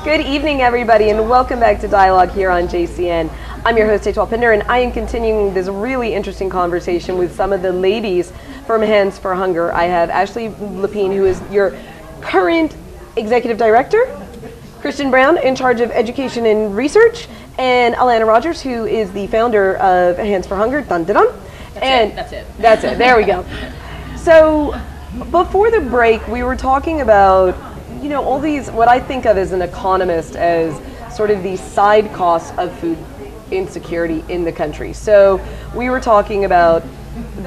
Good evening, everybody, and welcome back to Dialogue here on JCN. I'm your host, Etoile Pinder, and I am continuing this really interesting conversation with some of the ladies from Hands for Hunger. I have Ashley Lapine, who is your current executive director, Kristen Brown, in charge of education and research, and Alana Rogers, who is the founder of Hands for Hunger. Dun, dun, dun. That's it. That's it. There we go. So, before the break, we were talking about, you know, all these, what I think of as an economist as sort of these side costs of food insecurity in the country. So, we were talking about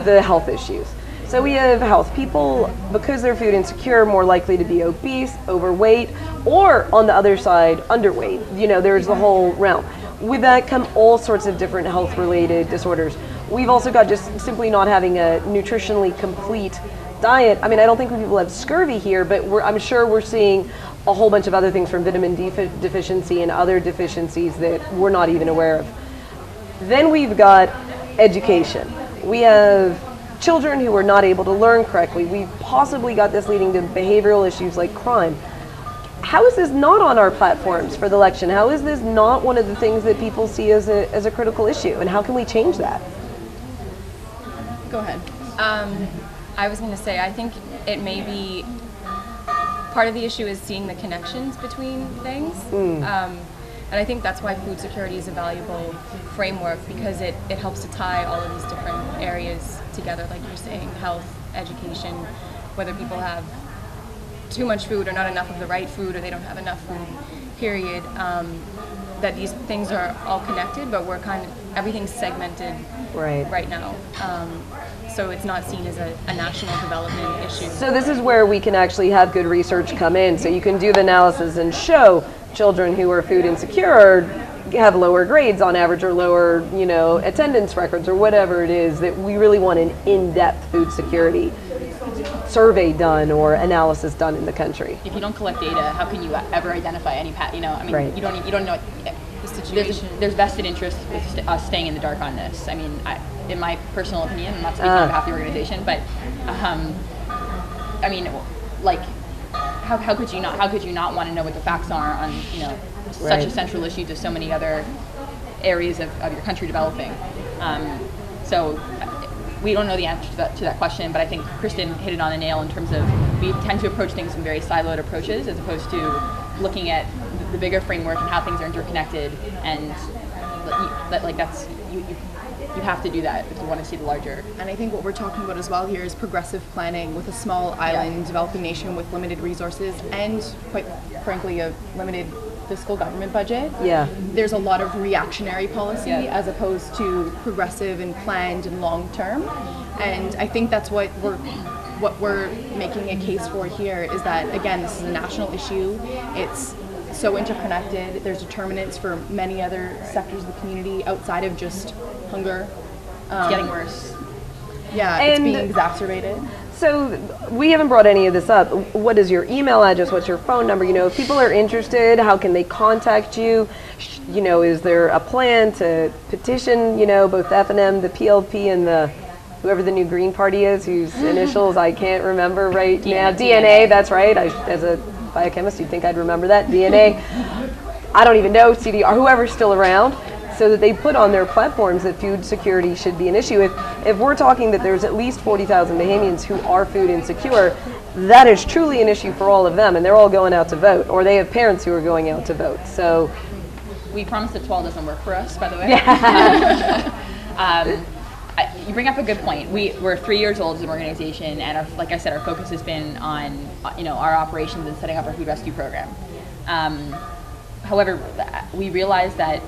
the health issues. So we have health people, because they're food insecure, more likely to be obese, overweight, or on the other side, underweight. You know, there's the whole realm. With that come all sorts of different health-related disorders. We've also got just simply not having a nutritionally complete diet. I mean, I don't think people have scurvy here, but I'm sure we're seeing a whole bunch of other things from vitamin D deficiency and other deficiencies that we're not even aware of. Then we've got education. We have children who are not able to learn correctly. We've possibly got this leading to behavioral issues like crime. How is this not on our platforms for the election? How is this not one of the things that people see as a critical issue? And how can we change that? Go ahead. I was going to say, I think it may be part of the issue is seeing the connections between things. And I think that's why food security is a valuable framework, because it helps to tie all of these different areas together, like you're saying, health, education, whether people have too much food or not enough of the right food, or they don't have enough food, period, that these things are all connected, but we're everything's segmented right now. So it's not seen as a national development issue. So this is where we can actually have good research come in, so you can do the analysis and show children who are food insecure have lower grades on average, or lower, you know, attendance records, or whatever it is, that we really want an in-depth food security survey done or analysis done in the country. If you don't collect data, how can you ever identify any you know, I mean, you don't know the situation. There's vested interest with us staying in the dark on this. I mean, in my personal opinion, I'm not speaking on behalf of the organization, but I mean, like, how could you not want to know what the facts are on, you know, such a central issue to so many other areas of your country developing? So we don't know the answer to that question, but I think Kristen hit it on the nail in terms of we tend to approach things in very siloed approaches, as opposed to looking at the bigger framework and how things are interconnected, and like that's you have to do that if you want to see the larger. And I think what we're talking about as well here is progressive planning with a small island developing nation with limited resources and, quite frankly, a limited fiscal government budget. There's a lot of reactionary policy as opposed to progressive and planned and long term. And I think that's what we're making a case for here, is that, again, this is a national issue. It's so interconnected. There's determinants for many other sectors of the community outside of just hunger. It's getting worse. Yeah, it's being exacerbated. So we haven't brought any of this up. What is your email address? What's your phone number? You know, if people are interested, how can they contact you? You know, is there a plan to petition, you know, both F&M, the PLP, and the whoever the new Green Party is, whose initials I can't remember right now. DNA, that's right. As a biochemist, you'd think I'd remember that. DNA. I don't even know, CDR, whoever's still around, so that they put on their platforms that food security should be an issue. If we're talking that there's at least 40,000 Bahamians who are food insecure, that is truly an issue for all of them, and they're all going out to vote, or they have parents who are going out to vote. So we promise that Etoile doesn't work for us, by the way. You bring up a good point. We're 3 years old as an organization, and like I said, our focus has been on, you know, our operations and setting up our food rescue program. However, we realize that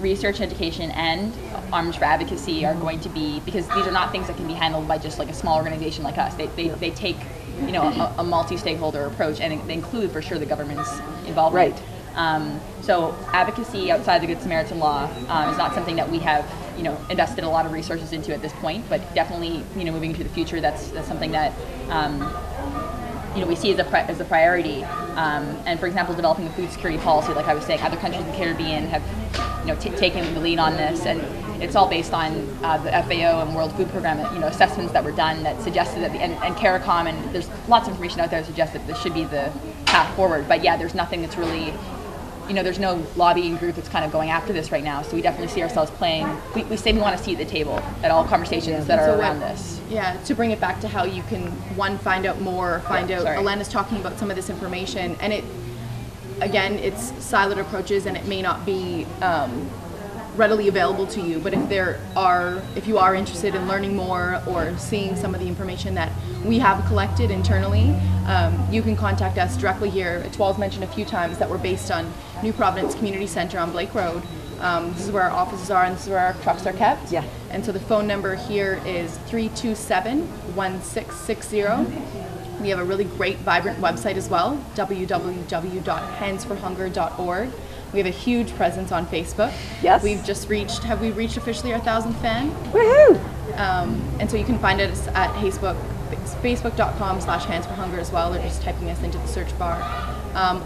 research, education, and arms for advocacy are going to be, because these are not things that can be handled by just like a small organization like us. They take, you know, a multi-stakeholder approach, and they include for sure the government's involvement. So advocacy outside the Good Samaritan law is not something that we have, you know, invested a lot of resources into at this point, but definitely, you know, moving into the future, that's something that you know, we see as a priority. And for example, developing a food security policy, like I was saying, other countries in the Caribbean have, you know, taken the lead on this, and it's all based on the FAO and World Food Program, you know, assessments that were done that suggested that, and CARICOM, and there's lots of information out there that suggests that this should be the path forward. But yeah, there's nothing that's really there's no lobbying group that's kind of going after this right now. So we definitely see ourselves playing. We say we want to see at the table at all conversations that are around this. Yeah, to bring it back to how you can, one, find out more, Elena's talking about some of this information, and again, it's siloed approaches and it may not be readily available to you, but if you are interested in learning more or seeing some of the information that we have collected internally, you can contact us directly here. Etoile's mentioned a few times that we're based on New Providence Community Center on Blake Road. This is where our offices are, and this is where our trucks are kept. Yeah. And so the phone number here is 327-1660. We have a really great, vibrant website as well, www.handsforhunger.org. We have a huge presence on Facebook. Yes. Have we reached officially our 1,000th fan? Woohoo! And so you can find us at facebook.com/handsforhunger as well, or just typing us into the search bar.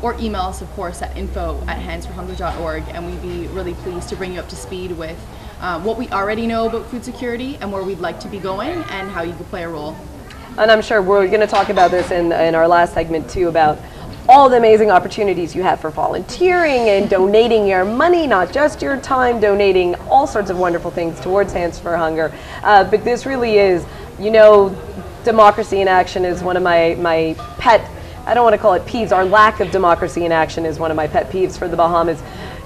Or email us, of course, at info@handsforhunger.org, and we'd be really pleased to bring you up to speed with what we already know about food security and where we'd like to be going and how you could play a role. And I'm sure we're going to talk about this in our last segment too, about all the amazing opportunities you have for volunteering and donating your money, not just your time, donating all sorts of wonderful things towards Hands for Hunger. But this really is, democracy in action is one of my pet, I don't want to call it peeves, our lack of democracy in action is one of my pet peeves for the Bahamas.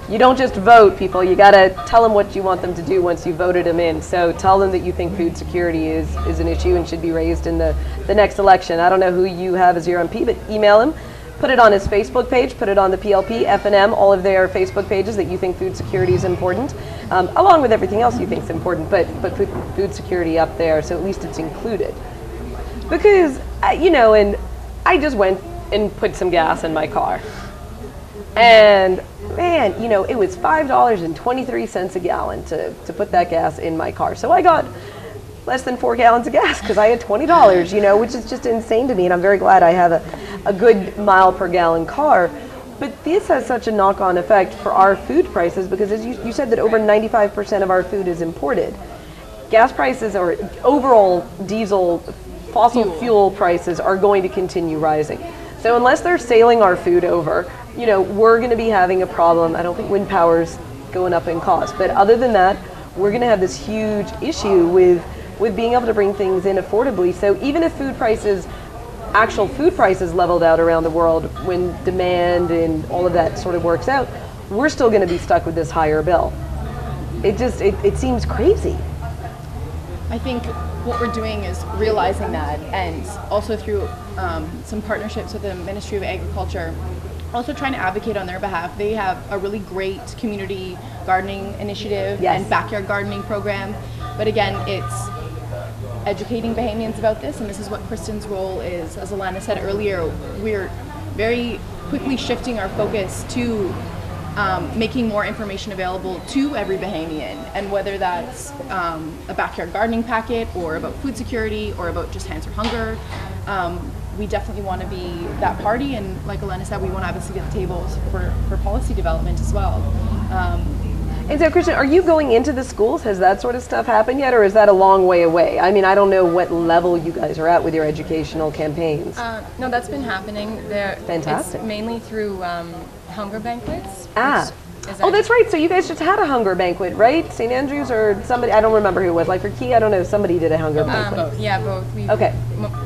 You don't just vote, people. You got to tell them what you want them to do once you voted them in. So tell them that you think food security is an issue and should be raised in the next election. I don't know who you have as your MP, but email him. Put it on his Facebook page, put it on the PLP, FNM, all of their Facebook pages that you think food security is important, along with everything else you think is important, but put food security up there so at least it's included. Because, and I just went and put some gas in my car. And man, it was $5.23 a gallon to put that gas in my car. So I got less than 4 gallons of gas because I had $20, which is just insane to me. And I'm very glad I have a good mile per gallon car. But this has such a knock-on effect for our food prices because, as you said, that over 95% of our food is imported. Gas prices or overall diesel, fossil fuel prices are going to continue rising. So unless they're sailing our food over, we're going to be having a problem. I don't think wind power's going up in cost. But other than that, we're going to have this huge issue with being able to bring things in affordably. So even if actual food prices leveled out around the world when demand and all of that sort of works out, we're still going to be stuck with this higher bill. It seems crazy. I think what we're doing is realizing that, and also through some partnerships with the Ministry of Agriculture, also trying to advocate on their behalf. They have a really great community gardening initiative and backyard gardening program. But again, it's educating Bahamians about this, and this is what Kristen's role is. As Alana said earlier, we're very quickly shifting our focus to making more information available to every Bahamian, and whether that's a backyard gardening packet or about food security or about just Hands for Hunger, we definitely want to be that party, and like Alana said, we want to obviously get the tables for policy development as well. And so, Kristen, are you going into the schools? Has that sort of stuff happened yet, or is that a long way away? I mean, I don't know what level you guys are at with your educational campaigns. No, that's been happening. Fantastic. It's mainly through hunger banquets. Oh, that's right. So you guys just had a hunger banquet, right? St. Andrews or somebody, I don't remember who it was. Life for Key, I don't know, somebody did a hunger banquet. Both. Yeah, both.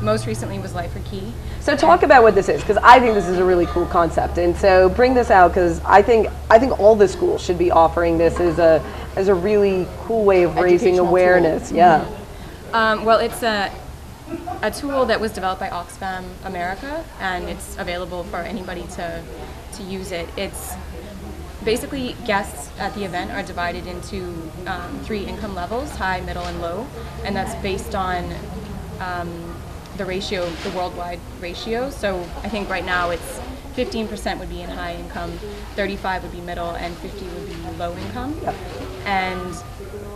Most recently was Life for Key. So talk about what this is, because I think this is a really cool concept. And so bring this out, because I think all the schools should be offering this as a really cool way of raising awareness. Tool. Yeah. Well, it's a tool that was developed by Oxfam America, and it's available for anybody to use it. It's basically, guests at the event are divided into 3 income levels: high, middle, and low, and that's based on the ratio, the worldwide ratio. So I think right now it's 15% would be in high income, 35 would be middle, and 50 would be low income. Yep. And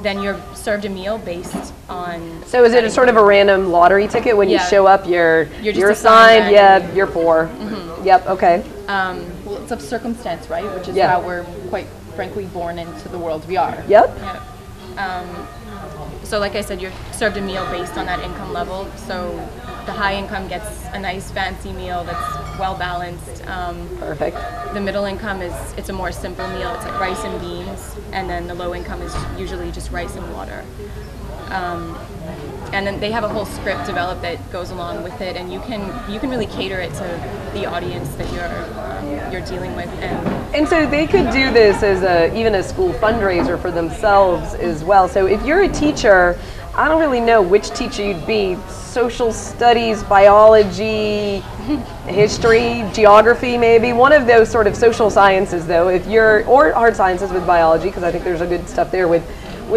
then you're served a meal based on. So is it a sort of a random lottery ticket when you show up? You're assigned. Yeah, you're poor. Mm-hmm. Yep. Okay. Well, it's of circumstance, right? Which is how we're quite frankly born into the world we are. Yep. So like I said, you're served a meal based on that income level. So the high income gets a nice fancy meal that's well balanced. Perfect. The middle income it's a more simple meal. It's like rice and beans, and then the low income is usually just rice and water. And then they have a whole script developed that goes along with it, and you can really cater it to the audience that you're dealing with. And so they could do this as even a school fundraiser for themselves as well. So if you're a teacher, I don't really know which teacher you'd be. Social studies, biology, history, geography, maybe. One of those sort of social sciences, though, or hard sciences with biology, because I think there's a good stuff there with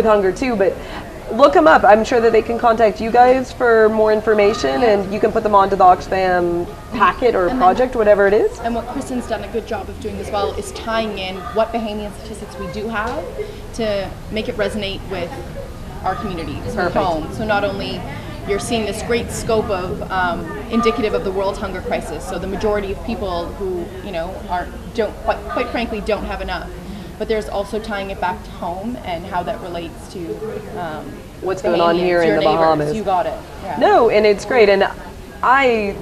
hunger too. But look them up. I'm sure that they can contact you guys for more information, and you can put them onto the Oxfam packet or project, whatever it is. And what Kristen's done a good job of doing as well is tying in what Bahamian statistics we do have to make it resonate with our communities at home. So not only you're seeing this great scope of indicative of the world hunger crisis. So the majority of people who quite frankly don't have enough. But there's also tying it back to home and how that relates to what's going on here in the Bahamas. You got it. Yeah. No, and it's great. And I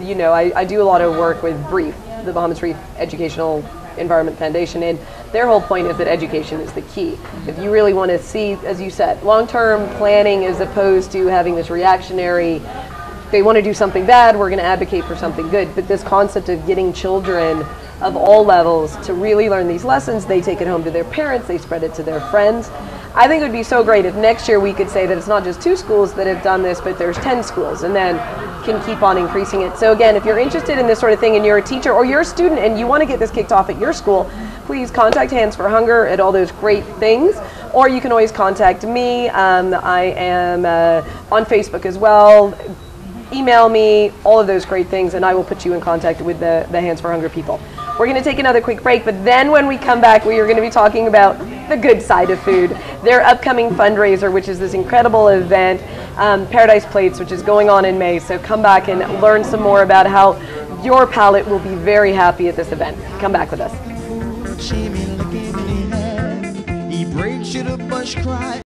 do a lot of work with BREEF, the Bahamas Reef Educational Environment Foundation, and their whole point is that education is the key. If you really want to see, as you said, long-term planning as opposed to having this reactionary, they want to do something bad, we're going to advocate for something good. But this concept of getting children of all levels to really learn these lessons, they take it home to their parents, they spread it to their friends. I think it would be so great if next year we could say that it's not just 2 schools that have done this, but there's 10 schools, and then can keep on increasing it. So again, if you're interested in this sort of thing and you're a teacher or you're a student and you want to get this kicked off at your school, please contact Hands for Hunger at all those great things. Or you can always contact me. I am on Facebook as well. Email me, all of those great things, and I will put you in contact with the Hands for Hunger people. We're going to take another quick break, but then when we come back, we are going to be talking about the good side of food, their upcoming fundraiser, which is this incredible event, Paradise Plates, which is going on in May. So come back and learn some more about how your palate will be very happy at this event. Come back with us.